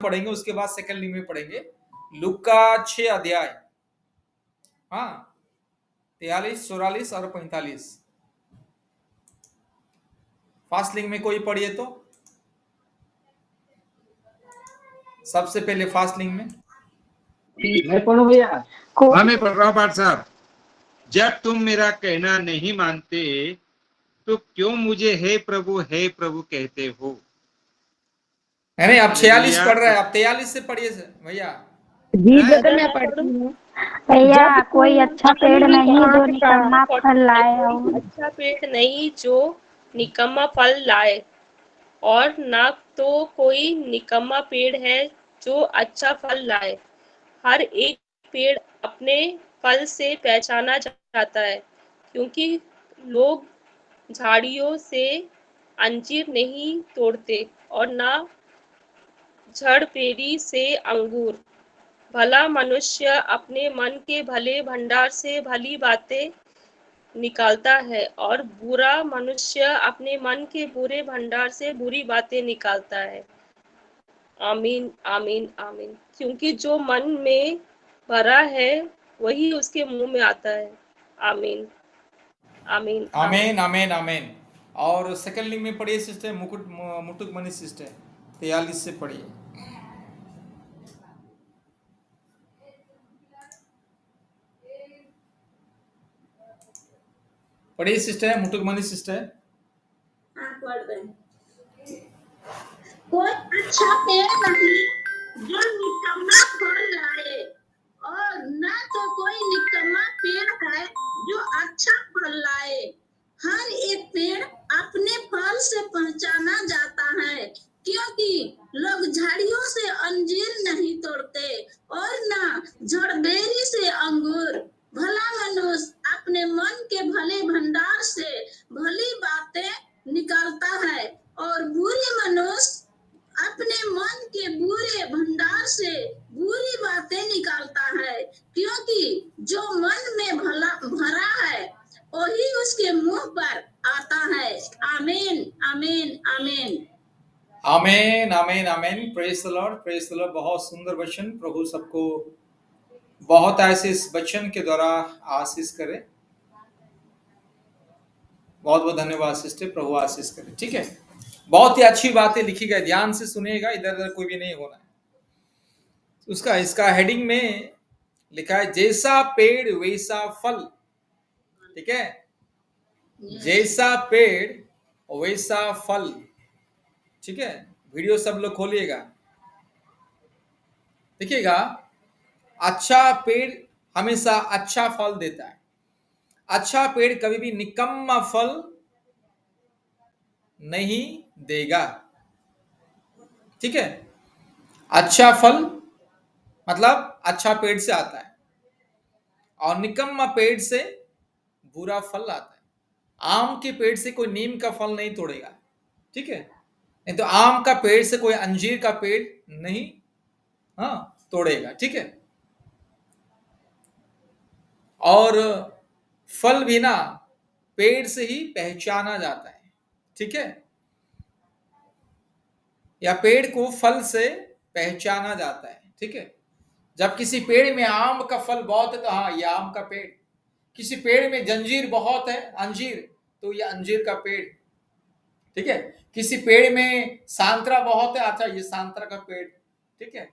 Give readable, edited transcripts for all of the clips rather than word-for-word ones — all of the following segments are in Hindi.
पढ़ेंगे, उसके बाद सेकंड लिंक में पढ़ेंगे लूका 6 अध्याय, हाँ 43, 44 और 45। फास्ट लिंक में कोई पढ़िए तो सबसे पहले फास्ट लिंक में मैं पढ़ू भैया? हाँ मैं पढ़ रहा हूँ पाठ साहब। जब तुम मेरा कहना नहीं मानते तो क्यों मुझे हे प्रभु कहते हो? नहीं, आप 46 हालेलुया। पढ़ रहे हैं, आप 43 से पढ़िए भैया। जी ब्रदर मैं पढ़ती हूँ। भैया कोई अच्छा पेड़ नहीं जो निकम्मा फल लाए हो। अच्छा पेड़ नहीं जो निकम्मा फल लाए, और ना तो कोई निकम्मा पेड़ है जो अच्छा फल लाए। हर एक पेड़ अपने फल से पहचाना जाता है, क्योंकि लोग झाड़ियों से अंजीर नहीं तोड़ते और ना झड़पेरी से अंगूर। भला मनुष्य अपने मन के भले भंडार से भली बातें निकालता है, और बुरा मनुष्य अपने मन के बुरे भंडार से बुरी बातें निकालता है। आमीन आमीन आमीन। क्योंकि जो मन में भरा है वही उसके मुंह में आता है। आमीन आमीन आमीन आमीन आमीन। और सेकंड लिंक में पढ़िए सिस्टर मुटुक मनी सिस्टर, 43 से पढ़िए। पढ़िए सिस्टर, मुटुक मनी सिस्टर। पढ़ रहे। कोई अच्छा पेड़ नहीं जो निकम्मा फल लाए, और न तो कोई निकम्मा पेड़ है जो अच्छा फल लाए। हर एक पेड़ अपने फल से पहचाना जाता है, क्योंकि लोग झाड़ियों से अंजीर नहीं तोड़ते और न झड़बेरी से अंगूर। भला मनुष्य अपने मन के भले भंडार से भली बातें निकालता है, और बुरे मनुष्य अपने मन के बुरे भंडार से बुरी बातें निकालता है, क्योंकि जो मन में भरा है वही उसके मुंह पर आता है। आमीन आमीन आमीन आमीन आमीन आमीन। Praise the Lord, praise the Lord. बहुत सुंदर वचन। प्रभु सबको बहुत ऐसे इस वचन के द्वारा आशीष करे। बहुत बहुत धन्यवाद सिस्टर, प्रभु आशीष करे। ठीक है, बहुत ही अच्छी बातें लिखी गई, ध्यान से सुनिएगा, इधर उधर कोई भी नहीं होना है। इसका हेडिंग में लिखा है जैसा पेड़ वैसा फल। ठीक है, जैसा पेड़ वैसा फल। ठीक है, वीडियो सब लोग खोलिएगा, देखिएगा। अच्छा पेड़ हमेशा अच्छा फल देता है। अच्छा पेड़ कभी भी निकम्मा फल नहीं देगा। ठीक है, अच्छा फल मतलब अच्छा पेड़ से आता है, और निकम्मा पेड़ से बुरा फल आता है। आम के पेड़ से कोई नीम का फल नहीं तोड़ेगा। ठीक है, नहीं तो आम का पेड़ से कोई अंजीर का पेड़ नहीं तोड़ेगा। ठीक है, और फल भी ना पेड़ से ही पहचाना जाता है। ठीक है, या पेड़ को फल से पहचाना जाता है। ठीक है, जब किसी पेड़ में आम का फल बहुत है तो हाँ ये आम का पेड़। किसी पेड़ में जंजीर बहुत है, अंजीर, तो ये अंजीर का पेड़। ठीक है, किसी पेड़ में संतरा बहुत है, अच्छा ये संतरा का पेड़। ठीक है,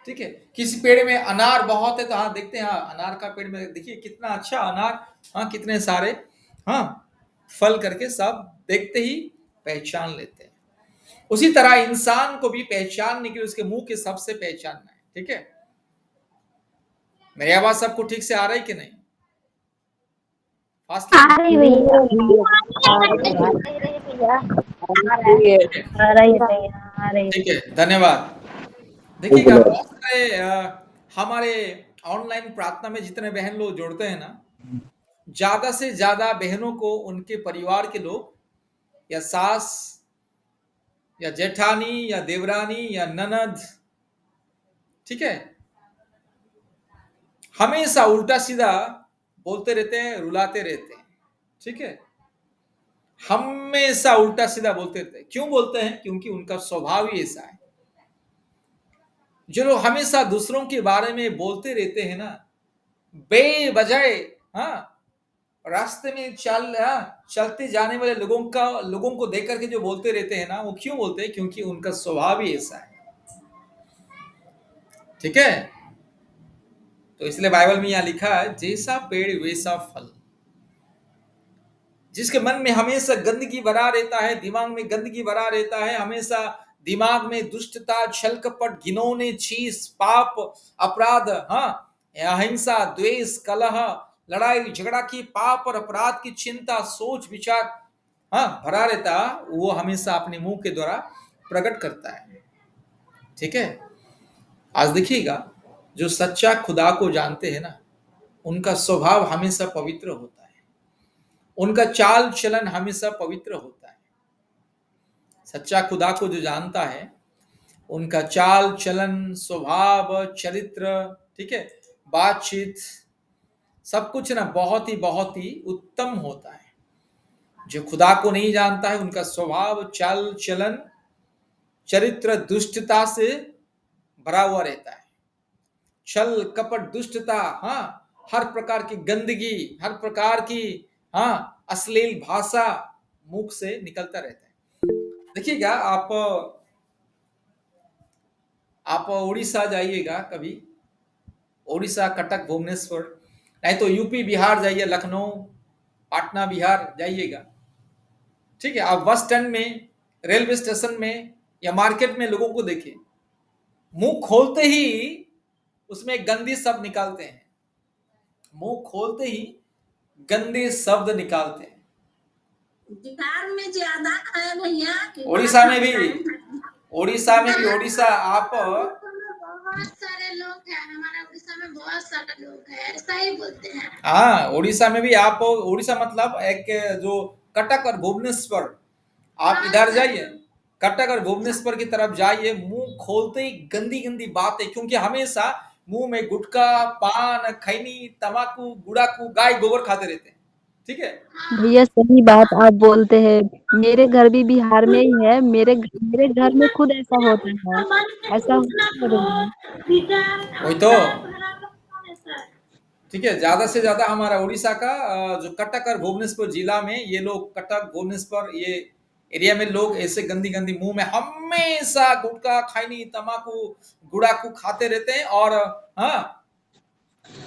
ठीक है, किसी पेड़ में अनार बहुत है तो हाँ देखते हैं, हाँ अनार का पेड़ में देखिए कितना अच्छा अनार, हाँ कितने सारे फल करके सब देखते ही पहचान लेते हैं। उसी तरह इंसान को भी पहचानने के लिए उसके मुंह के सबसे पहचानना है। ठीक है, मेरी आवाज सबको ठीक से आ रही कि नहीं? फास्ट आ रही भैया। ठीक है, धन्यवाद। देखिएगा, बहुत सारे हमारे ऑनलाइन प्रार्थना में जितने बहन लोग जोड़ते हैं ना, ज्यादा से ज्यादा बहनों को उनके परिवार के लोग या सास या जेठानी या देवरानी या ननद, ठीक है, हमेशा उल्टा सीधा बोलते रहते हैं, रुलाते रहते हैं। ठीक है, हमेशा उल्टा सीधा बोलते रहते हैं। क्यों बोलते हैं? क्योंकि उनका स्वभाव ही ऐसा है। जो लोग हमेशा दूसरों के बारे में बोलते रहते हैं ना, बेवजह, हाँ, रास्ते में चलते जाने वाले लोगों को देख करके जो बोलते रहते हैं ना, वो क्यों बोलते हैं? क्योंकि उनका स्वभाव ही ऐसा है। ठीक है, तो इसलिए बाइबल में यहां लिखा है, जैसा पेड़ वैसा फल। जिसके मन में हमेशा गंदगी भरा रहता है, दिमाग में गंदगी भरा रहता है, हमेशा दिमाग में दुष्टता, छल कपट, घिनौने चीज, पाप, अपराध, हाँ, अहिंसा, द्वेष, कलह, लड़ाई झगड़ा की, पाप और अपराध की चिंता, सोच विचार, हाँ, भरा रहता, वो हमेशा अपने मुंह के द्वारा प्रकट करता है। ठीक है, आज देखिएगा, जो सच्चा खुदा को जानते हैं ना, उनका स्वभाव हमेशा पवित्र होता है, उनका चाल चलन हमेशा पवित्र होता है। सच्चा खुदा को जो जानता है, उनका चाल चलन, स्वभाव, चरित्र, ठीक है, बातचीत, सब कुछ ना बहुत ही उत्तम होता है। जो खुदा को नहीं जानता है, उनका स्वभाव, चाल चलन, चरित्र दुष्टता से भरा हुआ रहता है। छल कपट, दुष्टता, हाँ, हर प्रकार की गंदगी, हर प्रकार की, हाँ, अश्लील भाषा मुख से निकलता रहता है। देखिएगा, आप उड़ीसा जाइएगा कभी, उड़ीसा, कटक, भुवनेश्वर, नहीं तो यूपी बिहार जाइए, लखनऊ, पटना बिहार जाइएगा। ठीक है, आप बस स्टैंड में, रेलवे स्टेशन में या मार्केट में लोगों को देखिए, मुंह खोलते ही उसमें गंदी शब्द निकालते हैं, मुंह खोलते ही गंदे शब्द निकालते हैं। बिहार में ज्यादा है भैया, उड़ीसा में भी आप बहुत सारे लोग हैं, हमारा उड़ीसा में बहुत सारे लोग हैं, ऐसा ही बोलते हैं। हाँ, उड़ीसा में भी आप, उड़ीसा मतलब एक जो कटक और भुवनेश्वर, आप इधर जाइए, कटक और भुवनेश्वर की तरफ जाइए, मुंह खोलते ही गंदी गंदी बातें, क्योंकि हमेशा मुंह में गुटखा, पान, खैनी, तंबाकू, गुड़ाकू, गाय गोबर खाते रहते हैं। ठीक है, भैया सही बात आप बोलते हैं। मेरे घर भी बिहार में ही है, मेरे घर में खुद ऐसा होता है, ऐसा वही तो। ठीक है, ज्यादा से ज्यादा हमारा उड़ीसा का जो कटक और भुवनेश्वर जिला में, ये लोग कटक, भुवनेश्वर, ये एरिया में लोग ऐसे गंदी गंदी मुंह में हमेशा गुटखा, खैनी, तंबाकू, गुड़ाकू खाते रहते हैं, और हाँ,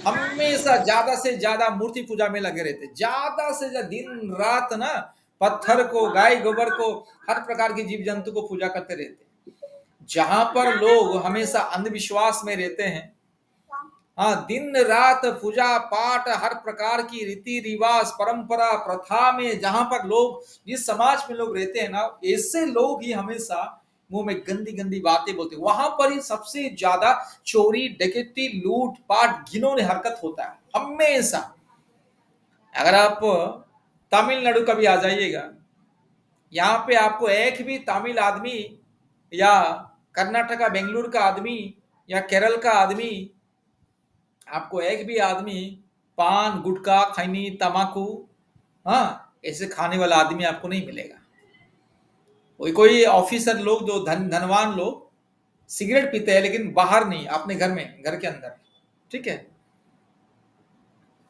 हमेशा ज्यादा से ज्यादा मूर्ति पूजा में लगे रहते, ज्यादा से ज्यादा दिन रात ना, पत्थर को, गाय गोबर को, हर प्रकार की जीव जंतु को पूजा करते रहते। जहां पर लोग हमेशा अंधविश्वास में रहते हैं, हाँ, दिन रात पूजा पाठ, हर प्रकार की रीति रिवाज, परंपरा, प्रथा में जहां पर लोग, जिस समाज में लोग रहते हैं ना, ऐसे लोग ही हमेशा मुंह में गंदी गंदी बातें बोलते हैं। वहां पर ही सबसे ज्यादा चोरी, डकैती, लूट पाट, घिनौनी हरकत होता है हमेशा। अगर आप तमिलनाडु कभी आ जाइएगा, यहाँ पे आपको एक भी तमिल आदमी या कर्नाटका, बेंगलुरु का आदमी या केरल का आदमी, आपको एक भी आदमी पान, गुटखा, खैनी, तंबाकू, हाँ, ऐसे खाने वाला आदमी आपको नहीं मिलेगा। कोई ऑफिसर लोग, जो धनवान लोग सिगरेट पीते हैं, लेकिन बाहर नहीं, अपने घर में, घर के अंदर। ठीक है,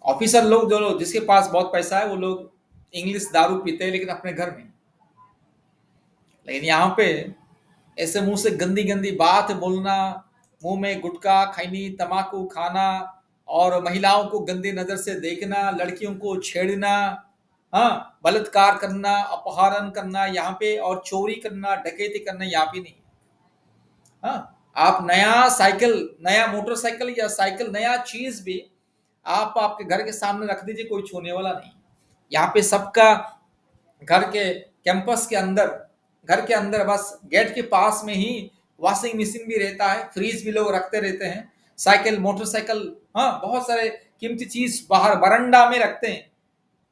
ऑफिसर लोग जो, जिसके पास बहुत पैसा है, वो लोग इंग्लिश दारू पीते हैं, लेकिन अपने घर में। लेकिन यहाँ पे ऐसे मुंह से गंदी गंदी बात बोलना, मुंह में गुटखा, खैनी, तंबाकू खाना, और महिलाओं को गंदी नजर से देखना, लड़कियों को छेड़ना, हाँ, बलात्कार करना, अपहरण करना यहाँ पे, और चोरी करना, डकैती करना यहाँ पे नहीं। हाँ, आप नया साइकिल, नया मोटरसाइकिल या साइकिल, नया चीज भी आप आपके घर के सामने रख दीजिए, कोई छूने वाला नहीं। यहाँ पे सबका घर के कैंपस के अंदर, घर के अंदर, बस गेट के पास में ही वॉशिंग मशीन भी रहता है, फ्रिज भी लोग रखते रहते हैं, साइकिल, मोटरसाइकिल, हाँ, बहुत सारे कीमती चीज बाहर बरंडा में रखते हैं,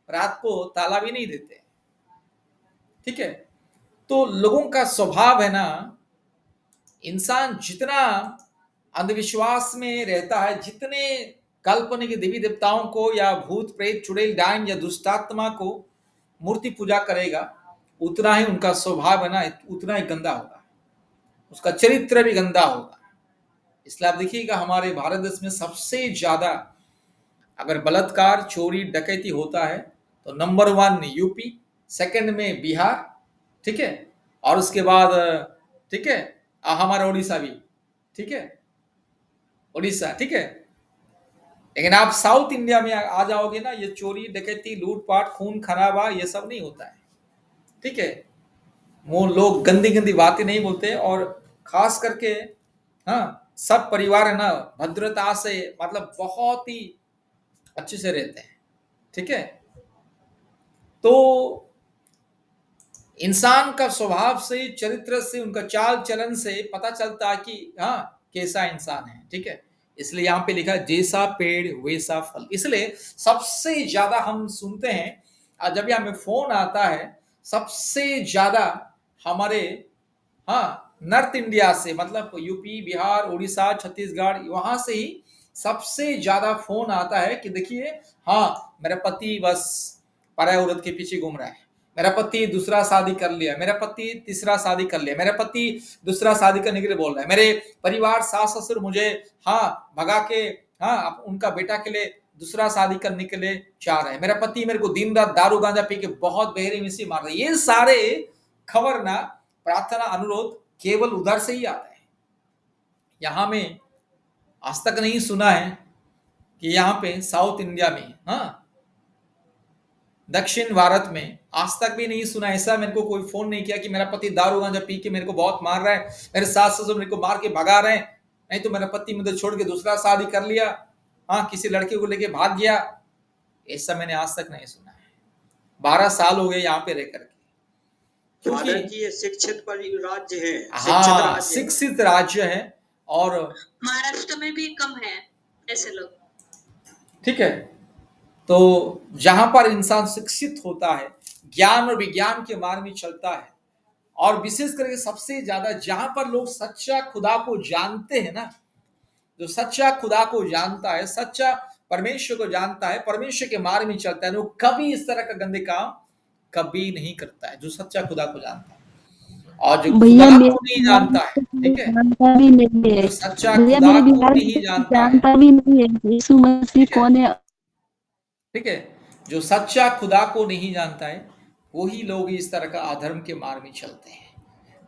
रात को ताला भी नहीं देते। ठीक है, तो लोगों का स्वभाव है ना, इंसान जितना अंधविश्वास में रहता है, जितने काल्पनिक देवी देवताओं को या भूत प्रेत, चुड़ैल, डायन या दुष्टात्मा को मूर्ति पूजा करेगा, उतना ही उनका स्वभाव है ना, उतना ही गंदा होगा, उसका चरित्र भी गंदा होगा। इसलिए आप देखिएगा हमारे भारत देश में सबसे ज्यादा अगर बलात्कार, चोरी, डकैती होता है तो नंबर 1 यूपी, सेकंड में बिहार, ठीक है, और उसके बाद ठीक है हमारा उड़ीसा भी, ठीक है, उड़ीसा, ठीक है। लेकिन आप साउथ इंडिया में आ जाओगे ना, ये चोरी, डकैती, लूटपाट, खून खराबा ये सब नहीं होता है, ठीक है। वो लोग गंदी गंदी बातें नहीं बोलते, और खास करके हाँ सब परिवार है ना भद्रता से, मतलब बहुत ही अच्छे से रहते हैं, ठीक है। तो इंसान का स्वभाव से, चरित्र से, उनका चाल चलन से पता चलता है कि हाँ कैसा इंसान है, ठीक है। इसलिए यहाँ पे लिखा है जैसा पेड़ वैसा फल। इसलिए सबसे ज्यादा हम सुनते हैं, और जब हमें फोन आता है सबसे ज्यादा हमारे हाँ नॉर्थ इंडिया से, मतलब यूपी, बिहार, उड़ीसा, छत्तीसगढ़, वहां से ही सबसे ज्यादा फोन आता है कि देखिए हाँ मेरा पति बस पराय औरत के पीछे घूम रहा है, मेरा पति दूसरा शादी कर लिया, मेरा पति तीसरा शादी कर लिया, मेरा पति दूसरा शादी करने के लिए बोल रहा है, मेरे परिवार सास ससुर मुझे हाँ भगा के हाँ उनका बेटा के लिए दूसरा शादी करने के लिए चाह रहे हैं, मेरा पति मेरे को दिन रात दारू गांजा पी के बहुत बेहरी मिसी मार रहे हैं। ये सारे खबर ना, प्रार्थना, अनुरोध केवल उधर से ही आता है। यहां में आज तक नहीं सुना है कि यहाँ पे साउथ इंडिया में हाँ दक्षिण भारत में आज तक भी नहीं सुना ऐसा, मेरे को कोई फोन नहीं किया कि मेरा पति दारू गांजा पी के मेरे को बहुत मार रहा है, मेरे सास ससुर मेरे को मार के भगा रहे हैं, नहीं तो मेरा पति मुझे छोड़ के दूसरा शादी कर लिया, हाँ किसी लड़के को लेके भाग गया। ऐसा मैंने आज तक नहीं सुना है। 12 साल हो गए यहाँ पे रह करके, क्योंकि ये शिक्षित राज्य है, हाँ शिक्षित राज्य है, और महाराष्ट्र में भी कम है ऐसे लोग, ठीक है। तो जहां पर इंसान शिक्षित होता है, ज्ञान और विज्ञान के मार्ग में चलता है, और विशेष करके सबसे ज्यादा जहां पर लोग सच्चा खुदा को जानते हैं ना, जो सच्चा खुदा को जानता है, सच्चा परमेश्वर को जानता है, परमेश्वर के मार्ग में चलता है, वो कभी इस तरह का गंदे काम कभी नहीं करता है, जो सच्चा खुदा को जानता है। और जो भैया खुदा मेरे को नहीं जानता है, ठीक है, जानता भी नहीं है जो सच्चा भैया, खुदा मेरे को बिहार नहीं में जानता है, जानता भी नहीं है यीशु मसीह ठीक है, कौन है। ठीक है, जो सच्चा खुदा को नहीं जानता है वही लोग इस तरह का अधर्म के मार्ग में चलते हैं,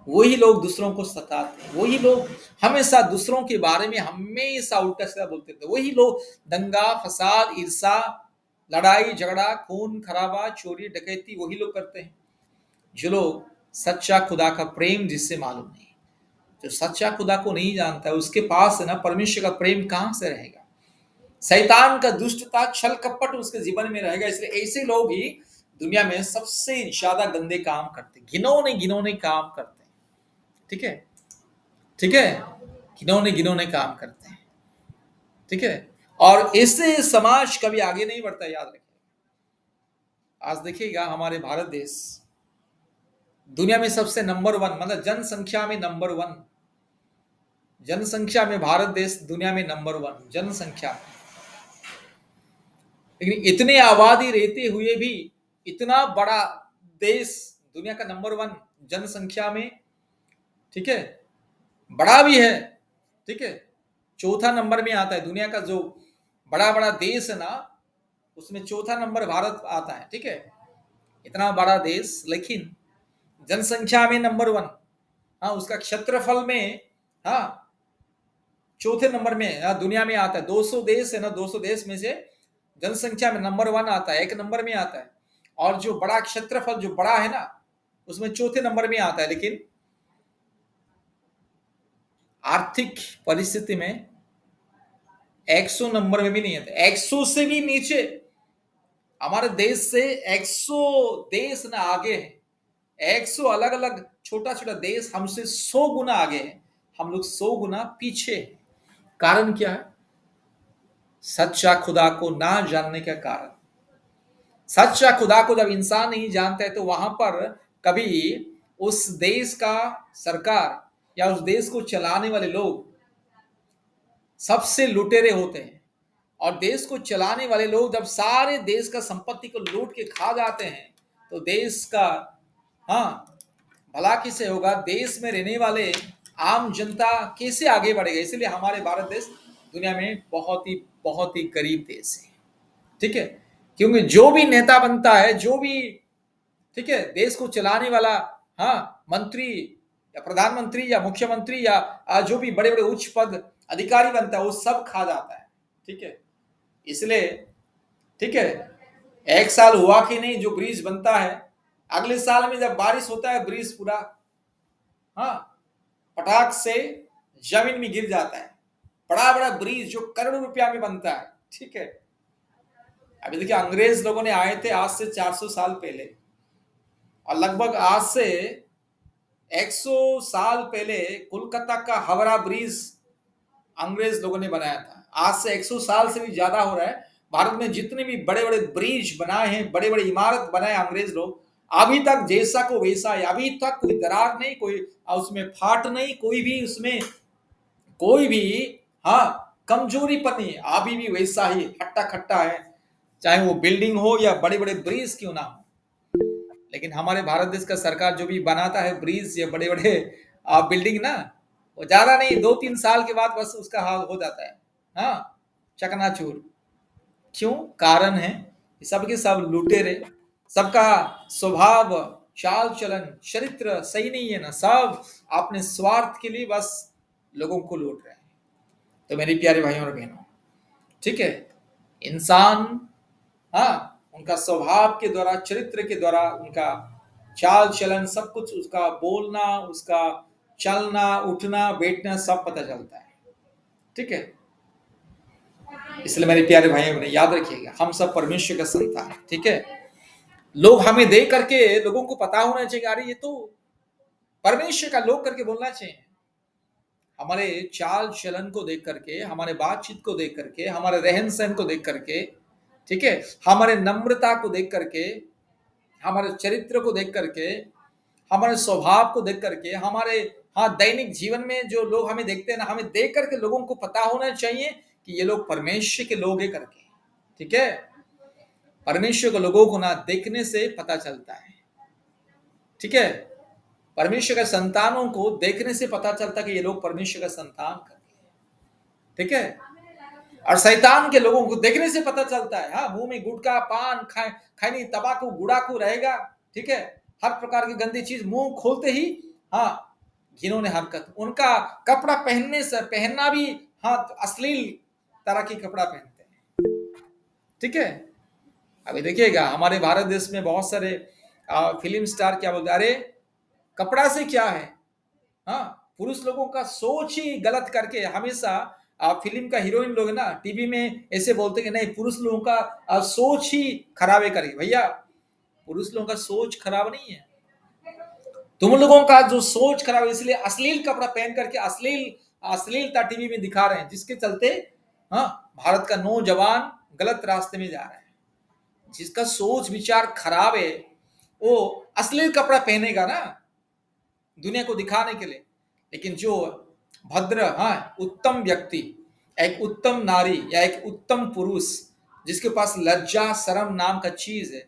वही लोग दूसरों को सताते हैं, वही लोग हमेशा दूसरों के बारे में हमेशा उल्टा सीधा बोलते थे, वही लोग दंगा फसाद, ईर्षा, लड़ाई झगड़ा, खून खराबा, चोरी डकैती वही लोग करते हैं। जो लोग सच्चा खुदा का प्रेम जिससे मालूम नहीं, जो सच्चा खुदा को नहीं जानता है, उसके पास है ना परमेश्वर का प्रेम कहां से रहेगा। शैतान का दुष्टता, छल कपट उसके जीवन में रहेगा। इसलिए ऐसे लोग ही दुनिया में सबसे ज्यादा गंदे काम करते, घिनौने काम करते हैं, ठीक है, ठीक है, घिनौने काम करते हैं, ठीक है। और ऐसे समाज कभी आगे नहीं बढ़ता, याद रखिए। आज देखिएगा हमारे भारत देश दुनिया में सबसे नंबर 1, मतलब जनसंख्या में नंबर 1, जनसंख्या में भारत देश दुनिया में नंबर 1 जनसंख्या में। लेकिन इतने आबादी रहते हुए भी इतना बड़ा देश, दुनिया का नंबर 1 जनसंख्या में, ठीक है, बड़ा भी है, ठीक है, चौथा नंबर में आता है। दुनिया का जो बड़ा बड़ा देश है ना, उसमें चौथा नंबर भारत आता है, ठीक है, इतना बड़ा देश, लेकिन जनसंख्या में नंबर 1, हाँ उसका क्षेत्रफल में हाँ चौथे नंबर में दुनिया में आता है। 200 देश है ना, 200 देश में से जनसंख्या में नंबर 1 आता है, 1 नंबर में आता है, और जो बड़ा क्षेत्रफल जो बड़ा है ना उसमें चौथे नंबर में आता है। लेकिन आर्थिक परिस्थिति में 100 नंबर में भी नहीं आता, 100 से भी नीचे हमारे देश से 100 देश ना आगे है, 100 अलग अलग छोटा छोटा देश हमसे 100 गुना आगे है, हम लोग 100 गुना पीछे हैं। कारण क्या है? सच्चा खुदा को ना जानने का कारण। सच्चा खुदा को जब इंसान नहीं जानता है तो वहां पर कभी उस देश का सरकार या उस देश को चलाने वाले लोग सबसे लुटेरे होते हैं, और देश को चलाने वाले लोग जब सारे देश का संपत्ति को लूट के खा जाते हैं तो देश का भला किसे होगा? देश में रहने वाले आम जनता कैसे आगे बढ़ेगा। इसलिए हमारे भारत देश दुनिया में बहुत ही गरीब देश है, ठीक है। क्योंकि जो भी नेता बनता है, जो भी, ठीक है, देश को चलाने वाला, हाँ, मंत्री या प्रधानमंत्री या मुख्यमंत्री या जो भी बड़े बड़े उच्च पद अधिकारी बनता है, वो सब खा जाता है, ठीक है। इसलिए, ठीक है, एक साल हुआ कि नहीं जो ब्रिज बनता है, अगले साल में जब बारिश होता है ब्रिज पूरा, हाँ, पटाख से जमीन में गिर जाता है। बड़ा बड़ा ब्रिज जो करोड़ों रुपया में बनता है, ठीक है। अभी देखिए, अंग्रेज लोगों ने आए थे आज से 400 साल पहले, और लगभग आज से 100 साल पहले कोलकाता का हावड़ा ब्रिज अंग्रेज लोगों ने बनाया था। आज से 100 साल से भी ज्यादा हो रहा है। भारत में जितने भी बड़े बड़े ब्रिज बनाए हैं, बड़े बड़े इमारत बनाए अंग्रेज लोग, अभी तक जैसा को वैसा है। अभी तक कोई दरार नहीं, कोई उसमें फाट नहीं, कोई भी उसमें कोई भी, हाँ, कमजोरी पर नहीं, अभी भी वैसा ही हट्टा खट्टा है, चाहे वो बिल्डिंग हो या बड़े बड़े ब्रिज क्यों ना हो। लेकिन हमारे भारत देश का सरकार जो भी बनाता है ब्रिज या बड़े बड़े बिल्डिंग ना, वो ज्यादा नहीं, 2-3 साल के बाद बस उसका हाल हो जाता है, हाँ, चकनाचूर। क्यों? कारण है सबके सब लुटेरे, सबका स्वभाव, चाल चलन, चरित्र सही नहीं है ना, सब अपने स्वार्थ के लिए बस लोगों को लूट रहे हैं। तो मेरे प्यारे भाइयों और बहनों, ठीक है, इंसान, हाँ, उनका स्वभाव के द्वारा, चरित्र के द्वारा, उनका चाल चलन, सब कुछ, उसका बोलना, उसका चलना, उठना, बैठना, सब पता चलता है, ठीक है। इसलिए मेरे प्यारे भाइयों ने याद रखिएगा, हम सब परमेश्वर का संतान है, ठीक है। लोग हमें देख करके, लोगों को पता होना चाहिए, अरे ये तो परमेश्वर का लोग करके बोलना चाहिए। हमारे चाल चलन को देख करके, हमारे बातचीत को देख करके, हमारे रहन सहन को देख करके, ठीक है, हमारे नम्रता को देख करके, हमारे चरित्र को देख करके, हमारे स्वभाव को देख करके, हमारे, हाँ, दैनिक जीवन में जो लोग हमें देखते हैं ना, हमें देख करके लोगों को पता होना चाहिए कि ये लोग परमेश्वर के लोग हैं करके, ठीक है। परमेश्वर के लोगों को ना देखने से पता चलता है, ठीक है। परमेश्वर के संतानों को देखने से पता चलता है कि ये लोग परमेश्वर का संतान करके, ठीक है। और शैतान के लोगों को देखने से पता चलता है, हाँ, मुंह में गुटखा, पान, खैनी, तंबाकू, गुड़ाकू रहेगा, ठीक है। हर प्रकार की गंदी चीज मुंह खोलते ही, हाँ, घिनौने हरकत, उनका कपड़ा पहनने से, पहनना भी, हाँ, अश्लील तरह की कपड़ा पहनते हैं, ठीक है। अभी देखिएगा, हमारे भारत देश में बहुत सारे फिल्म स्टार क्या बोलते हैं, अरे कपड़ा से क्या है, हाँ, पुरुष लोगों का सोच ही गलत करके हमेशा फिल्म का हीरोइन लोग ना टीवी में ऐसे बोलते कि नहीं, पुरुष लोगों का सोच ही खराब है करेगी। भैया, पुरुष लोगों का सोच खराब नहीं है, तुम लोगों का जो सोच खराब है, इसलिए अश्लील कपड़ा पहन करके अश्लीलता टीवी में दिखा रहे हैं, जिसके चलते, हाँ, भारत का नौजवान गलत रास्ते में जा रहा है। जिसका सोच विचार खराब है वो अश्लील कपड़ा पहनेगा ना दुनिया को दिखाने के लिए। लेकिन जो भद्र, हाँ, उत्तम व्यक्ति, एक उत्तम नारी या एक उत्तम पुरुष, जिसके पास लज्जा शर्म नाम का चीज है,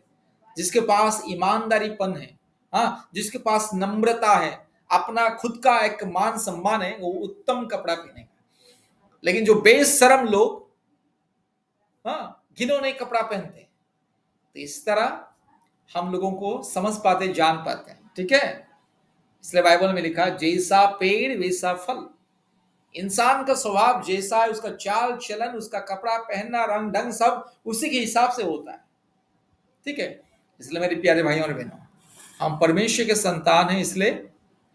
जिसके पास ईमानदारीपन है, हाँ, जिसके पास नम्रता है, अपना खुद का एक मान सम्मान है, वो उत्तम कपड़ा पहनेगा। लेकिन जो बेशरम लोग, हाँ, घिनौने कपड़ा पहनते हैं, तो इस तरह हम लोगों को समझ पाते, जान पाते हैं, ठीक है। इसलिए बाइबल में लिखा, जैसा पेड़ वैसा फल। इंसान का स्वभाव जैसा है, उसका चाल चलन, उसका कपड़ा पहनना, रंग ढंग, सब उसी के हिसाब से होता है, ठीक है। इसलिए मेरे प्यारे भाइयों और बहनों, हम परमेश्वर के संतान हैं, इसलिए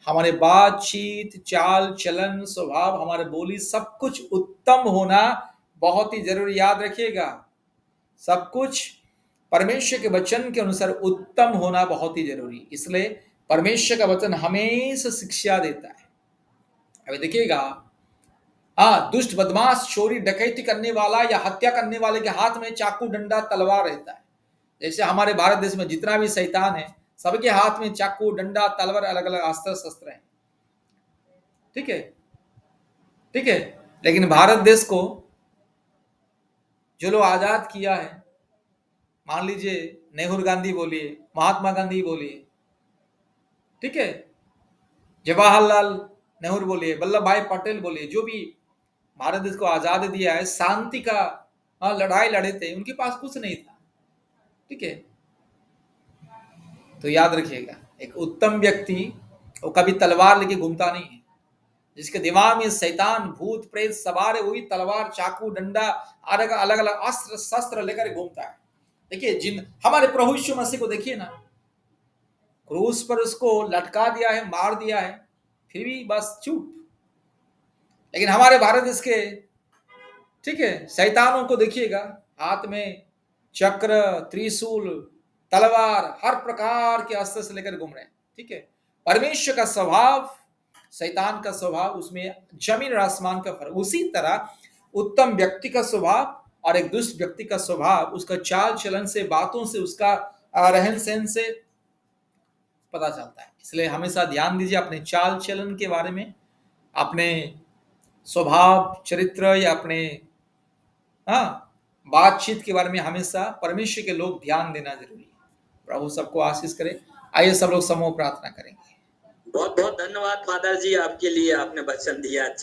हमारे बातचीत, चाल चलन, स्वभाव, हमारे बोली, सब कुछ उत्तम होना बहुत ही जरूरी। याद रखिएगा, सब कुछ परमेश्वर के वचन के अनुसार उत्तम होना बहुत ही जरूरी। इसलिए परमेश्वर का वचन हमेशा शिक्षा देता है। अभी देखिएगा, हाँ, दुष्ट, बदमाश, चोरी डकैती करने वाला या हत्या करने वाले के हाथ में चाकू, डंडा, तलवार रहता है। जैसे हमारे भारत देश में जितना भी शैतान है, सबके हाथ में चाकू, डंडा, तलवार, अलग अलग अस्त्र शस्त्र हैं, ठीक है, ठीक है। लेकिन भारत देश को जो लोग आजाद किया है, मान लीजिए नेहरू गांधी बोलिए, महात्मा गांधी बोलिए, ठीक है, जवाहरलाल नेहरू बोलिए, वल्लभ भाई पटेल बोलिए, जो भी भारत देश को आजाद दिया है, शांति का लड़ाई लड़े थे, उनके पास कुछ नहीं था। ठीक है, तो याद रखिएगा, एक उत्तम व्यक्ति वो कभी तलवार लेके घूमता नहीं है। जिसके दिमाग में शैतान भूत प्रेत सवार है, वही तलवार चाकू डंडा अलग अलग अस्त्र शस्त्र लेकर घूमता है। देखिए, जिन हमारे प्रभु यीशु मसीह को देखिए ना, क्रूस पर उसको लटका दिया है, मार दिया है, फिर भी बस चुप। लेकिन हमारे भारत देश के, ठीक है, शैतानों को देखिएगा, हाथ में चक्र, त्रिशूल, तलवार, हर प्रकार के अस्त्र से लेकर घूम रहे हैं। ठीक है, परमेश्वर का स्वभाव, शैतान का स्वभाव, उसमें जमीन और आसमान का फर्क। उसी तरह उत्तम व्यक्ति का स्वभाव और एक दुष्ट व्यक्ति का स्वभाव, उसका चाल चलन से, बातों से, उसका रहन सहन से पता चलता है। इसलिए हमेशा ध्यान दीजिए अपने चाल चलन के बारे में, अपने स्वभाव चरित्र या अपने बातचीत के बारे में हमेशा परमेश्वर के लोग ध्यान देना जरूरी है। प्रभु सबको आशीष करे। आइए सब लोग समूह प्रार्थना करेंगे। बहुत बहुत धन्यवाद फादर जी, आपके लिए आपने वचन दिया। अच्छा